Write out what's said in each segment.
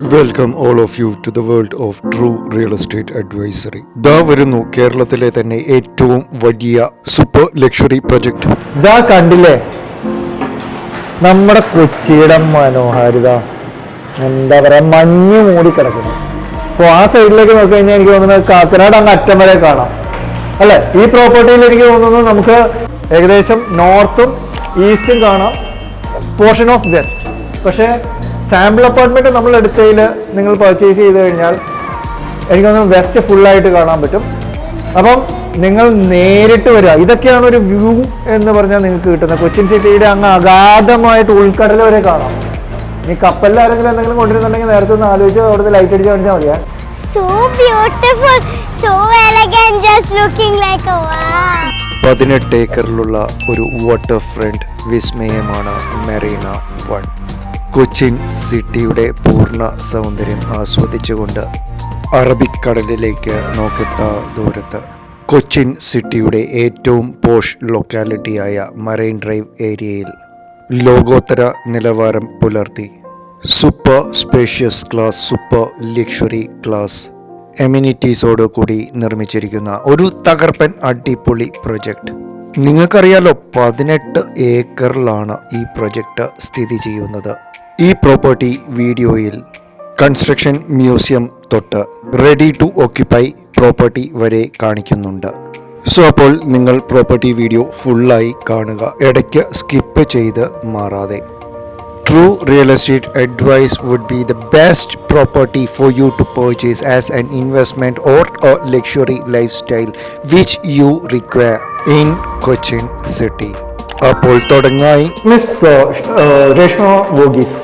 Welcome all of you to the world of true real estate advisory. ദാ വരുന്നു കേരളത്തിലെ തന്നെ ഏറ്റവും വലിയ സൂപ്പർ ലക്ഷറി പ്രൊജക്ട്. ഇതാ കണ്ടില്ലേ നമ്മുടെ കൊച്ചിയുടെ മനോഹാരിത, എന്താ പറയാ, മഞ്ഞ് മൂടി കിടക്കുന്നു. അപ്പോൾ ആ സൈഡിലേക്ക് നോക്കി കഴിഞ്ഞാൽ എനിക്ക് തോന്നുന്നത് കാക്കനാട് അങ്ങ് അറ്റം വരെ കാണാം അല്ലെ. ഈ പ്രോപ്പർട്ടിയിൽ എനിക്ക് തോന്നുന്നത് നമുക്ക് ഏകദേശം നോർത്തും ഈസ്റ്റും കാണാം, പോർഷൻ ഓഫ് വെസ്റ്റ്. പക്ഷേ സാമ്പിൾ അപ്പാർട്ട്മെന്റ് നമ്മൾ എടുത്തതിൽ നിങ്ങൾ പർച്ചേസ് ചെയ്ത് കഴിഞ്ഞാൽ എനിക്ക് തോന്നുന്നു വെസ്റ്റ് ഫുള്ളായിട്ട് കാണാൻ പറ്റും. അപ്പം നിങ്ങൾ നേരിട്ട് വരിക. ഇതൊക്കെയാണ് ഒരു വ്യൂ എന്ന് പറഞ്ഞാൽ നിങ്ങൾക്ക് കിട്ടുന്നത്. കൊച്ചിൻ സിറ്റിയുടെ അങ്ങ് അഗാധമായിട്ട് ഉൾക്കടൽ വരെ കാണാം. ഈ കപ്പലിൽ ആരെങ്കിലും എന്തെങ്കിലും കൊണ്ടിരുന്നുണ്ടെങ്കിൽ നേരത്തെ ഒന്ന് ആലോചിച്ച് അവിടുത്തെ ലൈറ്റ് അടിച്ച് കാണിച്ചാൽ മതിയാ. So beautiful, so elegant, just looking like a wow. 18 ഏക്കറിലുള്ള ഒരു വാട്ടർ ഫ്രണ്ട് വിസ്മയമാണ് മെറീന 1. കൊച്ചിൻ സിറ്റിയുടെ പൂർണ്ണ സൗന്ദര്യം ആസ്വദിച്ചുകൊണ്ട് അറബിക്കടലിലേക്ക് നോക്കെത്താ ദൂരത്ത് കൊച്ചിൻ സിറ്റിയുടെ ഏറ്റവും പോഷ് ലൊക്കാലിറ്റിയായ മറൈൻ ഡ്രൈവ് ഏരിയയിൽ ലോകോത്തര നിലവാരം പുലർത്തി super spacious class, super luxury class എമിനിറ്റീസോട് കൂടി നിർമ്മിച്ചിരിക്കുന്ന ഒരു തകർപ്പൻ അടിപൊളി പ്രൊജക്റ്റ്. നിങ്ങൾക്കറിയാലോ 18 ഏക്കറിലാണ് ഈ പ്രൊജക്റ്റ് സ്ഥിതി ചെയ്യുന്നത്. ഈ പ്രോപ്പർട്ടി വീഡിയോയിൽ കൺസ്ട്രക്ഷൻ മ്യൂസിയം തൊട്ട് റെഡി ടു ഓക്യുപ്പൈ പ്രോപ്പർട്ടി വരെ കാണിക്കുന്നുണ്ട്. സോ അപ്പോൾ നിങ്ങൾ പ്രോപ്പർട്ടി വീഡിയോ ഫുള്ളായി കാണുക, ഇടയ്ക്ക് സ്കിപ്പ് ചെയ്ത് മാറാതെ. True real estate advice would be the best property for you to purchase as an investment or a luxury lifestyle which you require in Cochin City. അപ്പോൾ തുടങ്ങായി. Miss Reshma Varghese.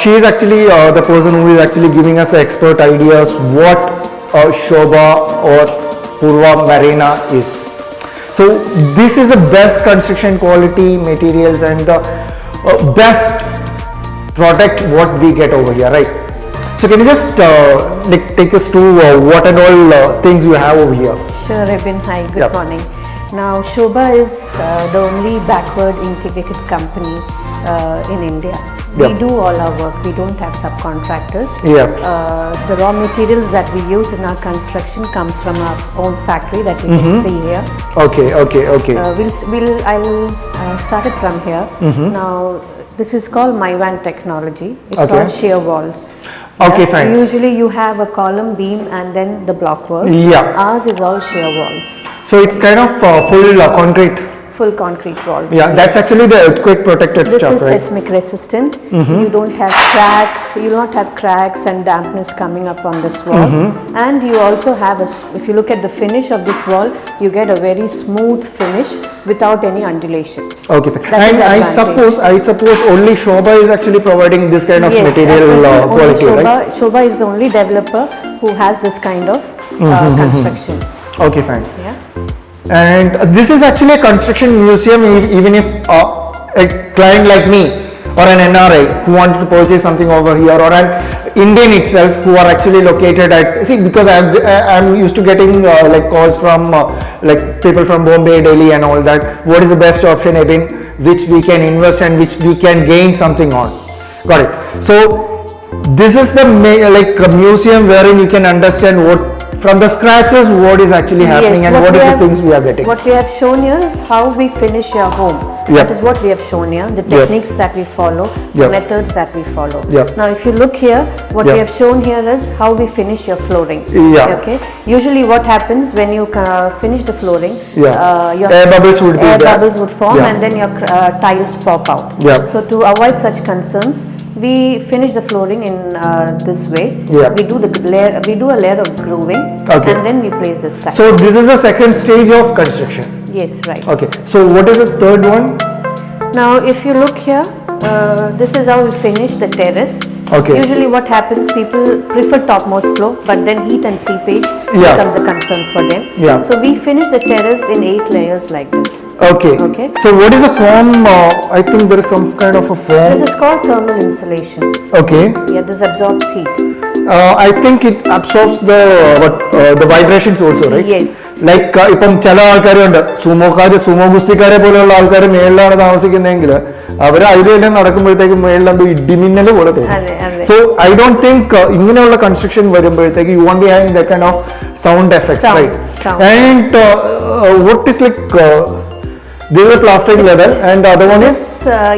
She is actually the person who is actually giving us expert ideas what Shobha or Purva Marina is. So this is the best construction quality materials and the best product what we get over here, right? So can you just take us to what and all things you have over here? Sure, Rebin. Hi, good morning. Now, Shobha is the only backward integrated company in India. We do all our work. We don't have subcontractors. The raw materials that we use in our construction comes from our own factory that you can see here. Okay. I'll start it from here. Now, this is called Myvan technology. It's all shear walls. Okay, fine. Usually you have a column, beam and then the block work. Ours is all shear walls. So it's kind of full concrete. Full concrete walls. That's actually the earthquake protected stuff, right? This is seismic resistant. You don't have cracks. You'll not have cracks and dampness coming up on this wall. And you also have if you look at the finish of this wall, you get a very smooth finish without any undulations. Okay. And I suppose only Shobha is actually providing this kind of material quality, right? Shobha is the only developer who has this kind of construction. Okay, fine. And this is actually a construction museum. Even if a client like me or an NRI who wanted to purchase something over here, or an Indian itself who are actually located at, because I'm used to getting like calls from like people from Bombay, Delhi and all that. What is the best option, Ebin, which we can invest and which we can gain something on? Got it. So this is the like a museum wherein you can understand what from the scratches what is actually happening and what is the things we are getting. What we have shown here is how we finish your home. That is what we have shown here, the techniques that we follow, the methods that we follow. Now if you look here, what we have shown here is how we finish your flooring. Okay. Usually what happens when you finish the flooring, your air bubbles would form and then your tiles pop out. So to avoid such concerns, we finish the flooring in this way. We do a layer of grooving, and then we place this tile. So this is the second stage of construction. Yes, right. Okay. So what is the third one? Now if you look here, this is how we finish the terrace. Usually what happens, people prefer topmost floor, but then heat and seepage becomes a concern for them. So we finish the terrace in 8 layers like this. Okay. So what is the form? I think there is some kind of a form. This is called thermal insulation. Okay. This absorbs heat. I think it absorbs the vibrations also, right? Yes. Like ഇപ്പം ചില ആൾക്കാരുണ്ട്, sumo ഗുസ്തിക്കാരെ പോലെയുള്ള ആൾക്കാർ മേളിലാണ് താമസിക്കുന്നതെങ്കിൽ അവര് അതിലെല്ലാം നടക്കുമ്പോഴത്തേക്ക് മേളിൽ എന്തോ ഇടിമിന്നൽ പോലെ അതെ, തോന്നും. അതെ. സോ ഐ ഡോണ്ട് തിങ്ക് ഇങ്ങനെയുള്ള കൺസ്ട്രക്ഷൻ വരുമ്പോഴത്തേക്ക് you won't be having that kind of sound effects, right? And what is like this is a plastic level and the other one is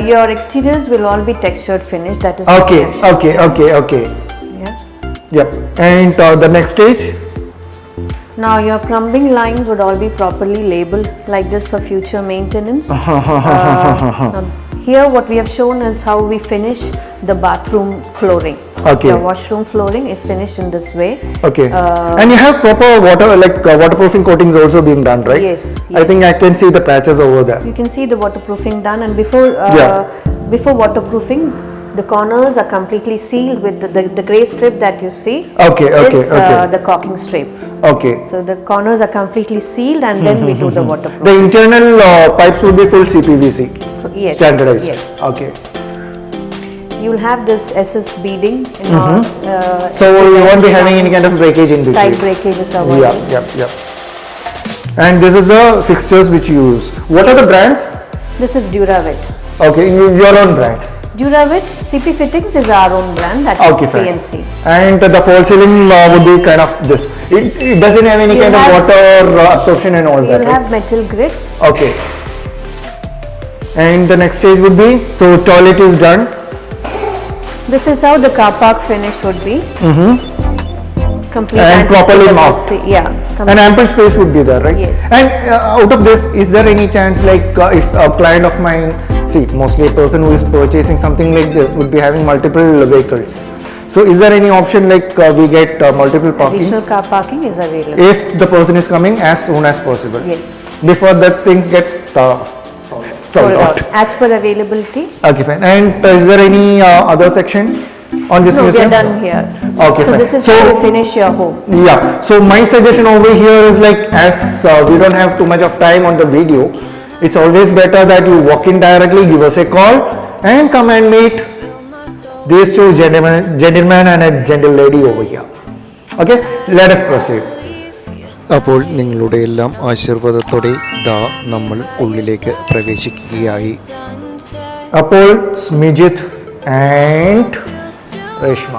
Your exteriors will all be textured finish. That is okay, what we have shown. okay. Yeah. Yep. And the next stage. Now your plumbing lines would all be properly labeled like this for future maintenance. Now here what we have shown is how we finish the bathroom flooring. Okay. Your washroom flooring is finished in this way. Okay. And you have proper waterproofing coatings also being done, right? Yes, I think I can see the patches over there. You can see the waterproofing done, and Yeah. before waterproofing, the corners are completely sealed with the grey strip that you see. Okay, is the caulking strip. Okay. So the corners are completely sealed, and then we do the waterproof. The internal pipes will be full CPVC. Yes. Standardized. Yes. Okay. You will have this SS beading in all. So you won't be having any kind of breakage in between. Side breakages are avoided. Yeah. And this is the fixtures which you use. What are the brands? This is Duravit. Okay, your own brand. Duravit CP Fittings is our own brand. That is Okay, fine. PNC. And the false ceiling would be kind of this. It doesn't have any You kind of have- water absorption and all You that, will right? have metal grid. Okay. And the next stage would be, so toilet is done. This is how the car park finish would be. Complete And properly anti-slip marked. boxy- Yeah. And ample space would be there, right? Yes. And out of this, is there any chance like if a client of mine, see, mostly a person who is purchasing something like this would be having multiple vehicles. So is there any option like we get multiple parking Additional car parking is available. if the person is coming as soon as possible? Yes. Before that things get sold out. As per availability. Okay, fine. And is there any other section on this No, we museum? are done here. Okay, So fine. this is So- how you finish your home. Yeah. So my suggestion over here is like, as we don't have too much of time on the video, it's always better that you walk in directly, give us a call, and come and meet these two gentlemen and a gentle lady over here. Okay, let us proceed. അപ്പോൾ നിങ്ങളുടെ എല്ലാം ആശീർവാദത്തോടെ ദാ നമ്മൾ ഉള്ളിലേക്ക് പ്രവേശിക്കുകയായി. അപ്പോൾ Smijith and Reshma,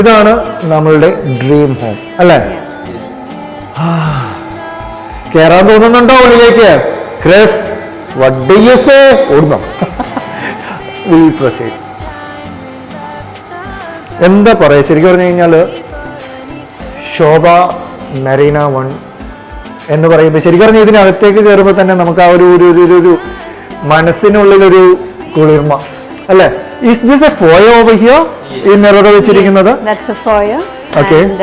ഇതാണ് നമ്മളുടെ dream home അല്ലേ? കേറാൻ തോന്നുന്നുണ്ടോ ഉള്ളിലേക്ക്? Chris, what do you say? ഓടുന്നോ? We proceed. എന്താ പറയാ, ശരിക്കും പറഞ്ഞു കഴിഞ്ഞാൽ ശോഭ മെറീന 1 എന്ന് പറയുമ്പോൾ ശരിക്കും പറഞ്ഞാൽ ഇതിനകത്തേക്ക് കയറുമ്പോൾ തന്നെ നമുക്ക് ആ ഒരു മനസ്സിനുള്ളിലൊരു കുളിർമ അല്ലേ? Is this a foyer over here? ഈ മിറർ വെച്ചിരിക്കുന്നത്? That's a foyer. Okay. And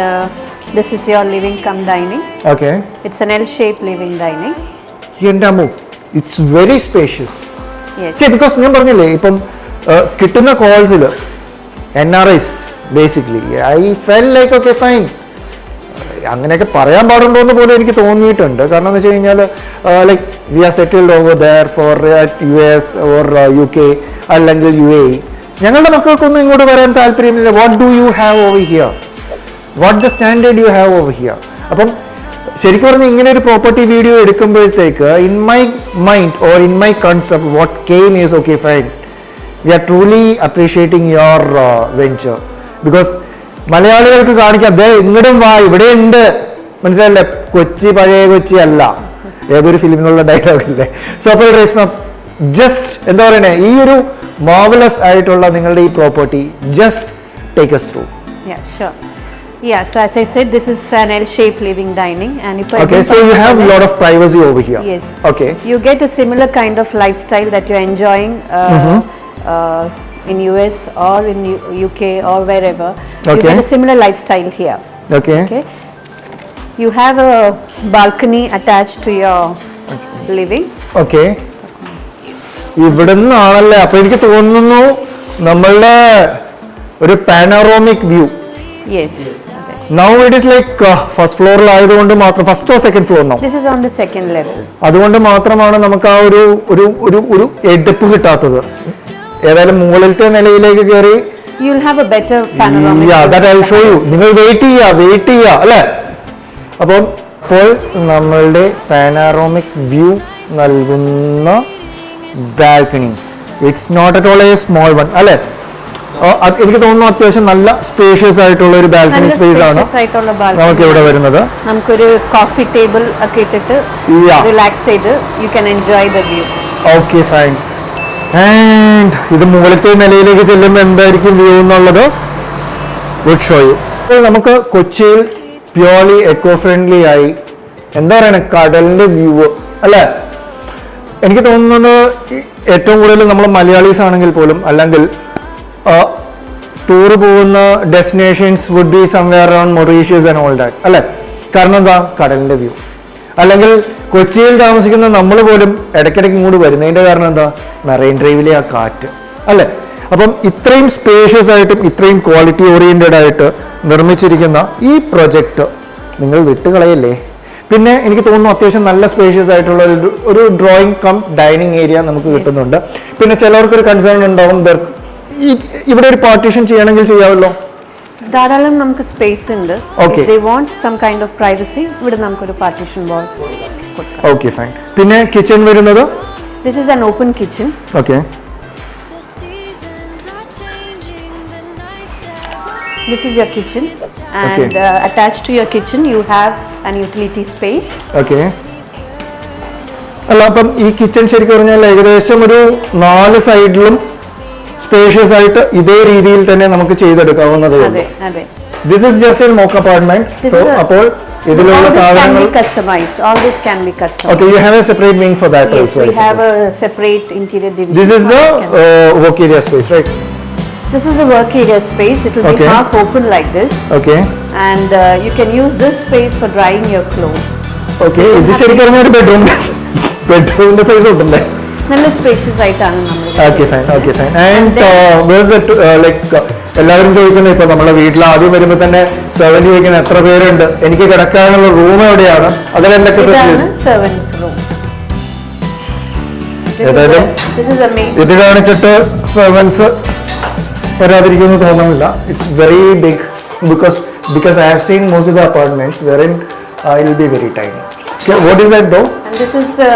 this is your living cum dining. Okay. It's an L-shaped living dining. എൻ്റെ Ammu, it's very spacious. Yes. Because ഞാൻ പറഞ്ഞില്ലേ ഇപ്പം കിട്ടുന്ന കോൾസിൽ NRIs basically I felt like okay fine, അങ്ങനെയൊക്കെ പറയാൻ പാടുണ്ടോ എന്ന് പോലും എനിക്ക് തോന്നിയിട്ടുണ്ട്. കാരണം എന്ന് വെച്ച് കഴിഞ്ഞാൽ like we are settled over there for US or UK അല്ലെങ്കിൽ UAE. ഞങ്ങളുടെ മക്കൾക്കൊന്നും ഇങ്ങോട്ട് വരാൻ താല്പര്യമില്ല. What do you have over here? What the standard you have over here? അപ്പം ശരിക്കും പറഞ്ഞാൽ ഇങ്ങനെ ഒരു പ്രോപ്പർട്ടി വീഡിയോ എടുക്കുമ്പോഴത്തേക്ക് in my mind or in my concept what came is okay fine, we are truly appreciating your venture. Because മലയാളികൾക്ക് കാണിക്കാം, ദേ ഇങ്ങടും വാ, ഇവിടെ ഉണ്ട്, മനസ്സിലല്ലേ? കൊച്ചി പഴയ കൊച്ചി അല്ല, ഏതൊരു ഫിലിമിലുള്ള ഡയലോഗില്ലേ? സോ അപ്പോൾ രേഷ്മ, ജസ്റ്റ് എന്താ പറയണേ, ഈ ഒരു മാർവലസ് ആയിട്ടുള്ള നിങ്ങളുടെ ഈ property just take us through. Yeah, sure. Yeah, so as I said, this is an L-shaped living dining, and if Okay, so you have a lot of privacy over here. Yes. Okay. You get a similar kind of lifestyle that you're enjoying in US or in UK or wherever. You Okay. get a similar lifestyle here. Okay. Okay. You have a balcony attached to your living. Okay. ഇവിടെ നിന്നാണല്ലേ, അപ്പൊ എനിക്ക് തോന്നുന്നു നമ്മളുടെ ഒരു panoramic view. Yes. Okay. Now it is like first ഫ്ലോറിലായതുകൊണ്ട് മാത്രം, first or second floor no, This is on the second level. അതുകൊണ്ട് മാത്രമാണ് നമുക്ക് ആ ഒരു എടുപ്പ് കിട്ടാത്തത്. ഏതായാലും മുകളിലത്തെ നിലയിലേക്ക് കയറി You'll have a better panoramic. Yeah, that I'll show you. നിങ്ങൾ വെയിറ്റ് ചെയ്യുക അല്ലേ? അപ്പം ഇപ്പോൾ നമ്മളുടെ പാനോറാമിക് വ്യൂ നൽകുന്ന balcony. It's not at all a small one അല്ലേ? എനിക്ക് തോന്നുന്നു അത്യാവശ്യം നല്ല സ്പേഷ്യസ് ആയിട്ടുള്ള ഒരു ബാൽക്കണി സ്പേസ് ആണ് നമുക്ക് ഇവിടെ വരുന്നത്. നമുക്കൊരു കോഫി ടേബിൾ ഒക്കെ ഇട്ടിട്ട് റിലാക്സ് ചെയ്ത് you can enjoy the view. Okay fine. And ഇത് മുകളിലത്തെ നിലയിലേക്ക് ചെല്ലുമ്പോൾ എന്തായിരിക്കും വ്യൂ എന്നുള്ളത് വുഡ് ഷോ യു. നമുക്ക് കൊച്ചിയിൽ പ്യോർലി എക്കോ ഫ്രണ്ട്ലി ആയി എന്താ പറയണ കടലിന്റെ വ്യൂ അല്ലേ? എനിക്ക് തോന്നുന്നത് ഏറ്റവും കൂടുതൽ നമ്മൾ മലയാളീസ് ആണെങ്കിൽ പോലും അല്ലെങ്കിൽ ടൂർ പോകുന്ന destinations would be somewhere around Mauritius and all that അല്ലേ? കാരണം എന്താ കടലിന്റെ വ്യൂ. അല്ലെങ്കിൽ കൊച്ചിയിൽ താമസിക്കുന്ന നമ്മൾ പോലും ഇടയ്ക്കിടയ്ക്ക് ഇങ്ങോട്ട് വരുന്നതിന്റെ കാരണം എന്താ മെറൈൻ ഡ്രൈവിലെ ആ കാറ്റ് അല്ലേ? അപ്പം ഇത്രയും സ്പേഷ്യസ് ആയിട്ടും ഇത്രയും ക്വാളിറ്റി ഓറിയന്റഡ് ആയിട്ട് നിർമ്മിച്ചിരിക്കുന്ന ഈ പ്രൊജക്റ്റ് നിങ്ങൾ വിട്ടുകളയല്ലേ. പിന്നെ എനിക്ക് തോന്നുന്നു അത്യാവശ്യം നല്ല സ്പേഷ്യസ് ആയിട്ടുള്ള ഒരു ഡ്രോയിങ് കം ഡൈനിങ് ഏരിയ നമുക്ക് കിട്ടുന്നുണ്ട്. പിന്നെ ചിലവർക്കൊരു കൺസേൺ ഉണ്ടാവും ഇവിടെ ഒരു പാർട്ടീഷൻ ചെയ്യണമെങ്കിൽ ചെയ്യാമല്ലോ. ധാരാളം നമുക്ക് സ്പേസ് ഉണ്ട്. Okay. They want some kind of privacy. ഇവിടെ നമുക്കൊരു പാർട്ടീഷൻ വാൾ കൊടുക്കാം. Okay fine. പിന്നെ കിച്ചൺ വരുന്നത് This is an open kitchen. Okay. This is your kitchen and attached to your kitchen you have an utility space. Okay. അല്ല അപ്പം ഈ kitchen ശരിക്കും പറഞ്ഞാൽ ഏകദേശം ഒരു 4 സൈഡിലും സ്പേഷ്യസ് ആയിട്ട് ഇതേ രീതിയിൽ തന്നെ നമുക്ക് ചെയ്തെടുക്കാവുന്നതേ ഉള്ളൂ. അതെ അതെ. This is just A mock apartment. So അപ്പോൾ ഇതിലുള്ള സാധനങ്ങൾ customized. All this can be customized. Okay, you have a separate wing for that Yes, also. we have a separate interior division. This is the work area space, right? This is the work area space. It will be half open like this. Okay. And you can use this space for drying your clothes. Okay, ഇത് ശരിക്കും പറഞ്ഞാൽ ഒരു ബെഡ്റൂമിന്റെ size ഉണ്ടല്ലേ? നല്ല spacious ആയിട്ടാണ് നമ്മൾ. Okay, fine. Okay, fine. And where's it like എല്ലാവരും ചോദിക്കുന്നത് ഇപ്പൊ നമ്മുടെ വീട്ടിൽ ആദ്യം വരുമ്പോൾ തന്നെ സെർവന്റ് ചോദിക്കുന്ന എത്ര പേരുണ്ട്, എനിക്ക് കിടക്കാനുള്ള റൂം എവിടെയാണ്, അതിലെന്തൊക്കെ സെർവന്റ്സ് റൂം. ഏതായാലും ഇത് കാണിച്ചിട്ട് സെർവന്റ്സ് വരാതിരിക്കുമെന്ന് തോന്നുന്നില്ല. It's very big because I have seen most of the apartments wherein it will be very tiny. Okay, what is that door? And this is the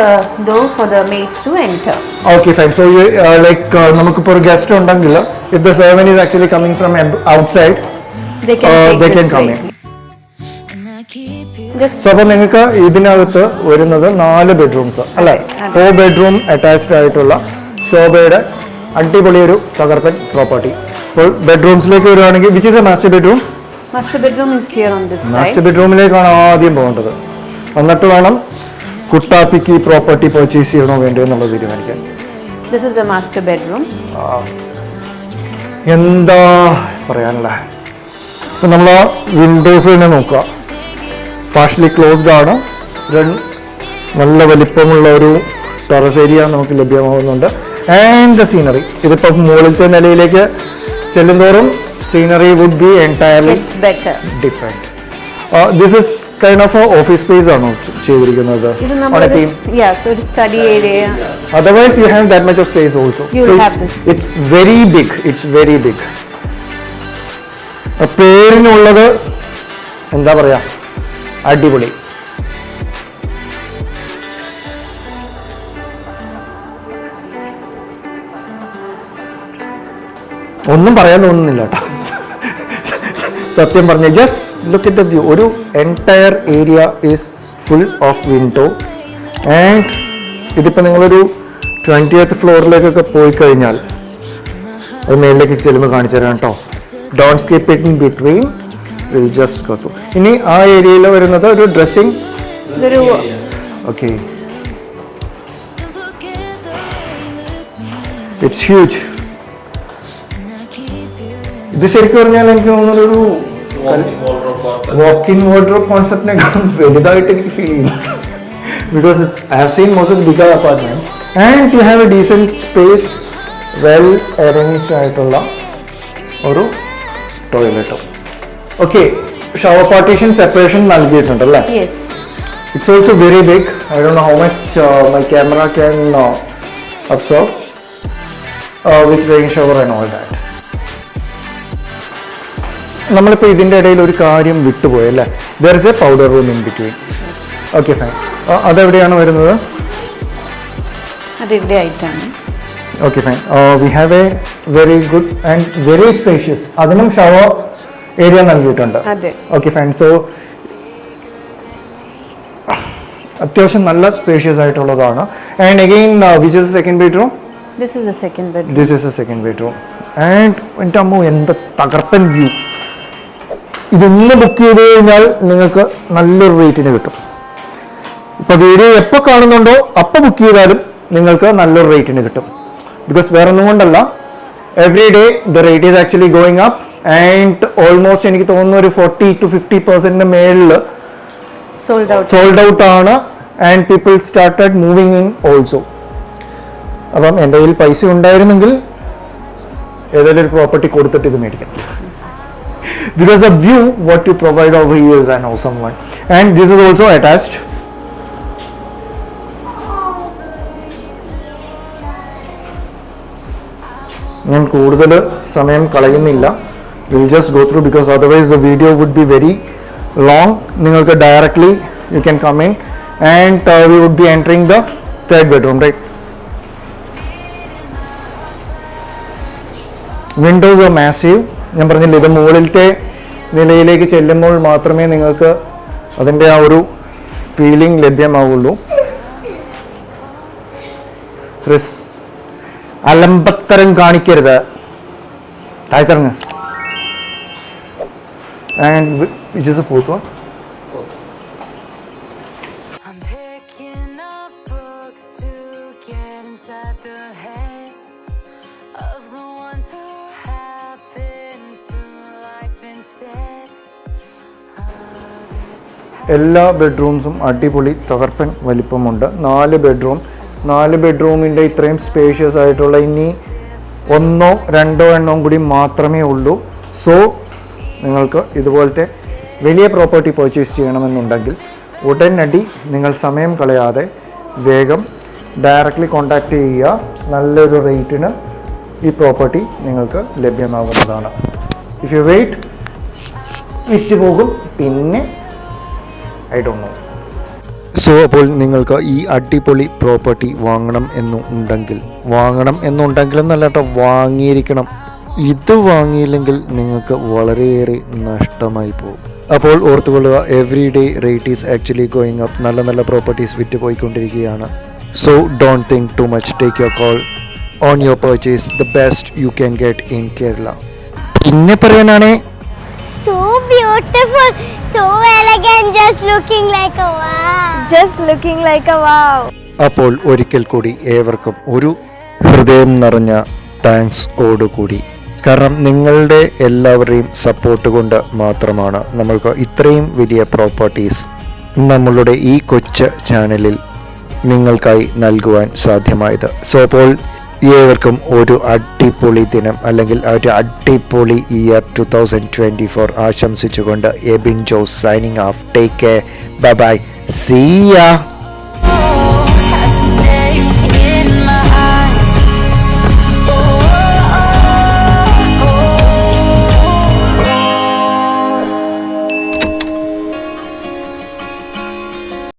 door for the maids to enter. Okay, fine. So you നമുക്കിപ്പോൾ ഒരു guest ഉണ്ടെങ്കിൽ if the servant is actually coming from outside they can come in. So അപ്പോൾ നിങ്ങൾക്ക് ഇതിനകത്ത് വരുന്നത് 4 bedrooms അല്ലേ? 4 bedroom attached ആയിട്ടുള്ള ശോഭയുടെ അടിപൊളി ഒരു തകർപ്പൻ പ്രോപ്പർട്ടി. അപ്പോൾ ബെഡ്റൂംസിലേക്ക് വരുവാണെങ്കിൽ which is a master bedroom? Master bedroom is here on this side. Master ബെഡ്റൂമിലേക്കാണ് ആദ്യം പോകേണ്ടത്. എന്നിട്ട് വേണം കുട്ടാപ്പിക്ക് ഈ പ്രോപ്പർട്ടി പർച്ചേസ് ചെയ്യണോ വേണ്ടോ എന്നുള്ളത് തീരുമാനിക്കാൻ. This is the master bedroom. എന്താ പറയാനല്ല, ഇപ്പം നമ്മൾ ആ വിൻഡോസ് തന്നെ നോക്കുക, പാർഷ്യലി ക്ലോസ്ഡ് ആണ്. നല്ല വലിപ്പമുള്ള ഒരു ടെറസ് ഏരിയ നമുക്ക് ലഭ്യമാകുന്നുണ്ട്. ആൻഡ് ദ സീനറി, ഇതിപ്പോൾ മുകളിലത്തെ നിലയിലേക്ക് ചെല്ലുന്തോറും scenery would be entirely different. This is kind of a office space ആണോ ചെയ്തിരിക്കുന്നത്? Yeah, so it's study area. Otherwise you have that much of space also. You have this. It's very big. It's very big. പേരിനുള്ളത് എന്താ പറയാ, അടിപൊളി. ഒന്നും പറയാൻ തോന്നുന്നില്ല കേട്ടോ സത്യം പറഞ്ഞ. Just look at the view. ഒരു entire area is full of window. And ഇതിപ്പോൾ നിങ്ങളൊരു 20th ഫ്ലോറിലേക്കൊക്കെ പോയി കഴിഞ്ഞാൽ അത് മേളിലേക്ക് ചെല്ലുമ്പോൾ കാണിച്ചു തരാം കേട്ടോ. Don't skip it in between, will just go through. ഇനി ആ ഏരിയയിൽ വരുന്നത് ഒരു ഡ്രസ്സിംഗ്. Okay, it's huge. ഇത് ശരിക്കും പറഞ്ഞാൽ എനിക്ക് തോന്നുന്നത് ഒരു വാക്ക് ഇൻ വാർഡ്രോബ് കോൺസെപ്റ്റിനെക്കാളും വലുതായിട്ട് എനിക്ക് ഫീൽ ചെയ്യുന്നു. Because I have seen most of bigger apartments and to have a decent space, well arranged ആയിട്ടുള്ള ഒരു ടോയ്ലറ്റും. ഓക്കെ, ഷവർ പാർട്ടീഷൻ സെപ്പറേഷൻ നൽകിയിട്ടുണ്ട് അല്ലേ? It's also very big. I don't know how much my camera can absorb with rain shower and all that. നമ്മളിപ്പോൾ ഇതിൻ്റെ ഇടയിൽ ഒരു കാര്യം വിട്ടുപോയല്ലേ, there is a powder room in between. Okay fine. അതെവിടെയാണ് വരുന്നത്? അതിവിടെ ആയിട്ടാണ്. Okay, fine. We have a very good and very spacious. അതിനും ഷവർ ഏരിയ നൽകിയിട്ടുണ്ട്. അതെ. Okay, fine. So അത്യാവശ്യം നല്ല സ്പേഷ്യസ് ആയിട്ടുള്ളതാണ്. And again, which is the second bedroom? This is the second bedroom. This is the second bedroom. And എൻ്റെ അമ്മ എന്ത് തകർപ്പൻ വ്യൂ. ഇതൊന്ന് ബുക്ക് ചെയ്ത് കഴിഞ്ഞാൽ നിങ്ങൾക്ക് നല്ലൊരു റേറ്റിന് കിട്ടും. ഇപ്പോൾ വീഡിയോ എപ്പോൾ കാണുന്നുണ്ടോ അപ്പോൾ ബുക്ക് ചെയ്താലും നിങ്ങൾക്ക് നല്ലൊരു റേറ്റിന് കിട്ടും. ബിക്കോസ് വേറെ ഒന്നും കൊണ്ടല്ല, every day the rate is actually going up and almost എനിക്ക് തോന്നുന്നു ഒരു 40 to 50% മേളിൽ സോൾഡ് ഔട്ട് ആണ്. And people started moving in also. അപ്പം എൻ്റെ കയ്യിൽ പൈസ ഉണ്ടായിരുന്നെങ്കിൽ ഏതെങ്കിലും ഒരു പ്രോപ്പർട്ടി കൊടുത്തിട്ട് ഇത് മേടിക്കാം. Because the view what you provide over here is an awesome one, and this is also attached. ഞാൻ കൂടുതൽ സമയം കളയുന്നില്ല. We'll just go through because otherwise the video would be very long. നിങ്ങൾക്ക് directly you can come in and we would be entering the third bedroom, right? Windows are massive. ഞാൻ പറഞ്ഞില്ല, ഇത് മുകളിലത്തെ നിലയിലേക്ക് ചെല്ലുമ്പോൾ മാത്രമേ നിങ്ങൾക്ക് അതിൻ്റെ ആ ഒരു ഫീലിംഗ് ലഭ്യമാവുള്ളൂ. ക്രിസ്, അലമ്പത്തരം കാണിക്കരുത്, താഴ്ത്തിറങ്ങ്. And which is the fourth one? I'm picking up books to get inside the heads of the ones who happen to life instead of it. എല്ലാ ബെഡ്റൂംസും അടിപൊളി തകർപ്പൻ വലിപ്പമുണ്ട്. 4 ബെഡ്റൂമിൻ്റെ ഇത്രയും സ്പേഷ്യസ് ആയിട്ടുള്ള ഇനി 1 2 എണ്ണം കൂടി മാത്രമേ ഉള്ളൂ. സോ നിങ്ങൾക്ക് ഇതുപോലത്തെ വലിയ പ്രോപ്പർട്ടി പർച്ചേസ് ചെയ്യണമെന്നുണ്ടെങ്കിൽ ഉടനടി നിങ്ങൾ സമയം കളയാതെ വേഗം ഡയറക്റ്റ്ലി കോൺടാക്റ്റ് ചെയ്യുക. നല്ലൊരു റേറ്റിന് ഈ പ്രോപ്പർട്ടി നിങ്ങൾക്ക് ലഭ്യമാകുന്നതാണ്. ഇഫ് യു വെയിറ്റ് വിറ്റ് പോകും, പിന്നെ ഐ ഡോണ്ട് നോ. സോ അപ്പോൾ നിങ്ങൾക്ക് ഈ അടിപൊളി പ്രോപ്പർട്ടി വാങ്ങണം എന്നുണ്ടെങ്കിൽ എന്നല്ല കേട്ടോ, വാങ്ങിയിരിക്കണം. ഇത് വാങ്ങിയില്ലെങ്കിൽ നിങ്ങൾക്ക് വളരെയേറെ നഷ്ടമായി പോകും. അപ്പോൾ ഓർത്തുകൊള്ളുക, every day rate is actually going up. നല്ല പ്രോപ്പർട്ടീസ് വിറ്റ് പോയിക്കൊണ്ടിരിക്കുകയാണ്. So don't think too much, take your call on your purchase, the best you can get in Kerala. പിന്നെ പറയാനാണേ, So beautiful, so elegant, just looking like a wow. Just looking like a wow. അപ്പോൾ ഒരിക്കൽ കൂടി ഏവർക്കും ഒരു ഹൃദയം നിറഞ്ഞ thanks ഓടുകൂടി. കാരണം നിങ്ങളുടെ എല്ലാവരുടെയും സപ്പോർട്ട് കൊണ്ട് മാത്രമാണ് നമ്മൾക്ക് ഇത്രയും വലിയ പ്രോപ്പർട്ടീസ് നമ്മളുടെ ഈ കൊച്ചു ചാനലിൽ നിങ്ങൾക്കായി നൽകുവാൻ സാധ്യമായത്. സോ അപ്പോൾ ഏവർക്കും ഒരു അടിപൊളി ദിനം അല്ലെങ്കിൽ ഒരു അടിപൊളി ഇയർ 2024 ആശംസിച്ചുകൊണ്ട് Abin Jose signing off. Take care, bye bye, see യാ.